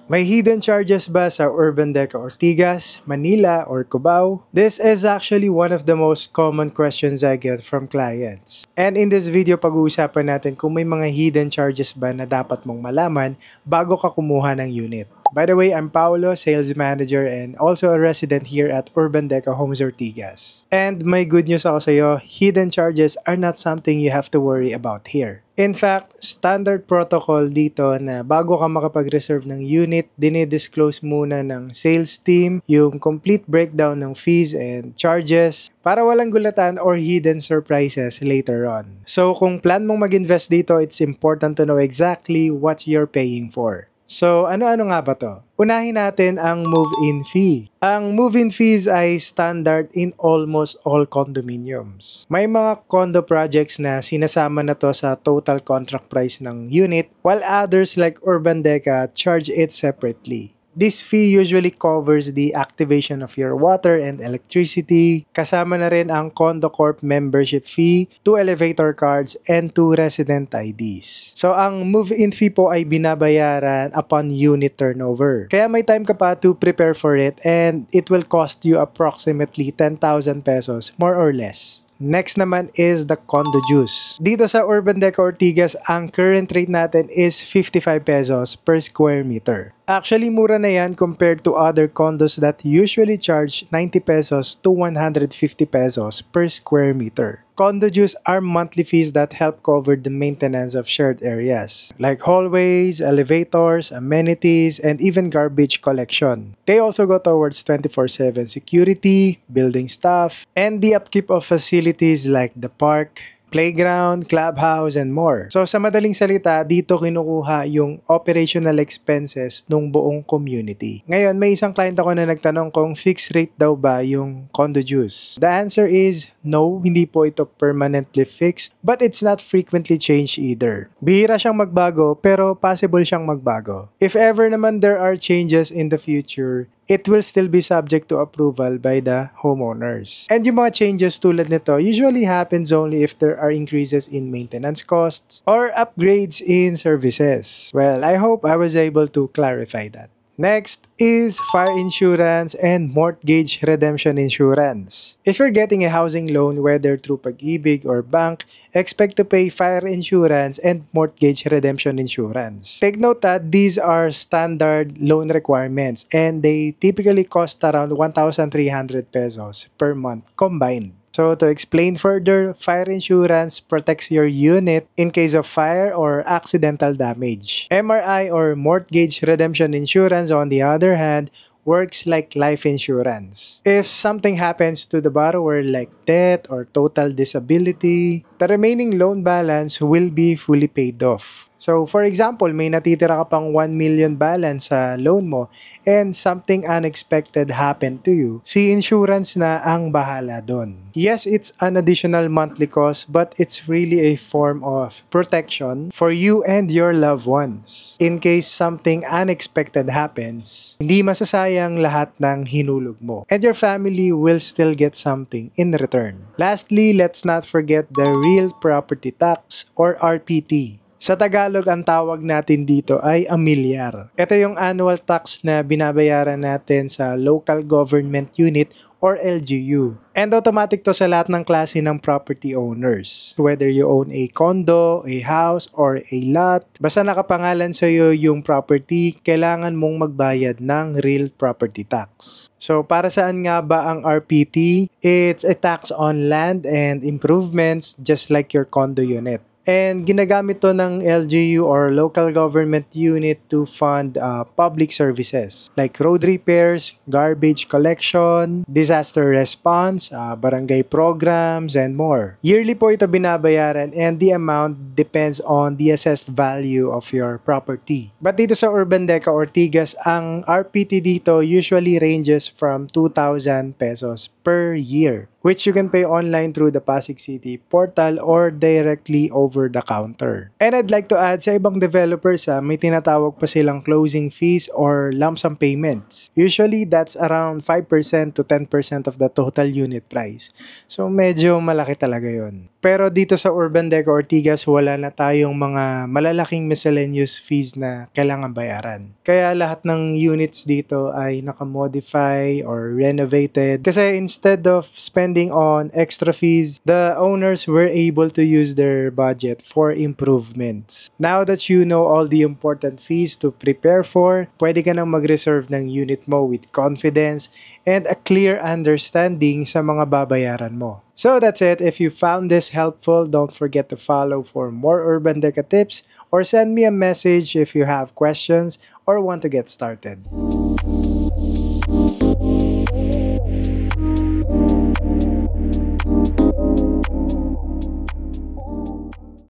May hidden charges ba sa Urban Deca Ortigas, Manila, or Cubao? This is actually one of the most common questions I get from clients. And in this video, pag-uusapan natin kung may mga hidden charges ba na dapat mong malaman bago ka kumuha ng unit. By the way, I'm Paolo, sales manager and also a resident here at Urban Deca Homes Ortigas. And may good news ako sa iyo, hidden charges are not something you have to worry about here. In fact, standard protocol dito na bago ka makapag-reserve ng unit, dinidisclose muna ng sales team yung complete breakdown ng fees and charges para walang gulatan or hidden surprises later on. So kung plan mong mag-invest dito, it's important to know exactly what you're paying for. So, ano-ano nga ba to? Unahin natin ang move-in fee. Ang move-in fees ay standard in almost all condominiums. May mga condo projects na sinasama na to sa total contract price ng unit, while others like Urban Deca charge it separately. This fee usually covers the activation of your water and electricity. Kasama na rin ang Condo Corp membership fee, 2 elevator cards, and 2 resident IDs. So, ang move-in fee po ay binabayaran upon unit turnover. Kaya may time ka pa to prepare for it and it will cost you approximately 10,000 pesos, more or less. Next naman is the condo dues. Dito sa Urban Deca Ortigas, ang current rate natin is 55 pesos per square meter. Actually, mura na yan compared to other condos that usually charge 90 pesos to 150 pesos per square meter. Condo dues are monthly fees that help cover the maintenance of shared areas, like hallways, elevators, amenities, and even garbage collection. They also go towards 24/7 security, building staff, and the upkeep of facilities like the park, playground, clubhouse, and more. So sa madaling salita, dito kinukuha yung operational expenses ng buong community. Ngayon, may isang client ako na nagtanong kung fixed rate daw ba yung condo dues. The answer is no, hindi po ito permanently fixed, but it's not frequently changed either. Bihira siyang magbago, pero possible siyang magbago. If ever naman there are changes in the future, it will still be subject to approval by the homeowners. And yung mga changes tulad nito usually happens only if there are increases in maintenance costs or upgrades in services. Well, I hope I was able to clarify that. Next is fire insurance and mortgage redemption insurance. If you're getting a housing loan, whether through Pag-ibig or bank, expect to pay fire insurance and mortgage redemption insurance. Take note that these are standard loan requirements and they typically cost around 1,300 pesos per month combined. So to explain further, fire insurance protects your unit in case of fire or accidental damage. MRI or mortgage redemption insurance, on the other hand, works like life insurance. If something happens to the borrower like death or total disability, the remaining loan balance will be fully paid off. So for example, may natitira ka pang 1 million balance sa loan mo and something unexpected happened to you, si insurance na ang bahala doon. Yes, it's an additional monthly cost, but it's really a form of protection for you and your loved ones. In case something unexpected happens, hindi masasayang lahat ng hinulog mo. And your family will still get something in return. Lastly, let's not forget the real property tax or RPT. Sa Tagalog, ang tawag natin dito ay amilyar. Ito yung annual tax na binabayaran natin sa local government unit or LGU. And automatic to sa lahat ng klase ng property owners. Whether you own a condo, a house, or a lot, basta nakapangalan sa iyo yung property, kailangan mong magbayad ng real property tax. So para saan nga ba ang RPT? It's a tax on land and improvements just like your condo unit. And ginagamit to ng LGU or local government unit to fund public services like road repairs, garbage collection, disaster response, barangay programs, and more. Yearly po ito binabayaran and the amount depends on the assessed value of your property. But dito sa Urban Deca Ortigas, ang RPT dito usually ranges from 2,000 pesos per year. which you can pay online through the Pasig City portal or directly over the counter. And I'd like to add, sa ibang developers may tinatawag pa silang closing fees or lump sum payments. Usually that's around 5% to 10% of the total unit price. So medyo malaki talaga yon. Pero dito sa Urban Deco Ortigas, wala na tayong mga malalaking miscellaneous fees na kailangan bayaran. Kaya lahat ng units dito ay nakamodify or renovated. Kasi instead of spending on extra fees, the owners were able to use their budget for improvements. Now that you know all the important fees to prepare for, pwede ka nang mag-reserve ng unit mo with confidence and a clear understanding sa mga babayaran mo. So that's it. If you found this helpful, don't forget to follow for more Urban Deca tips or send me a message if you have questions or want to get started.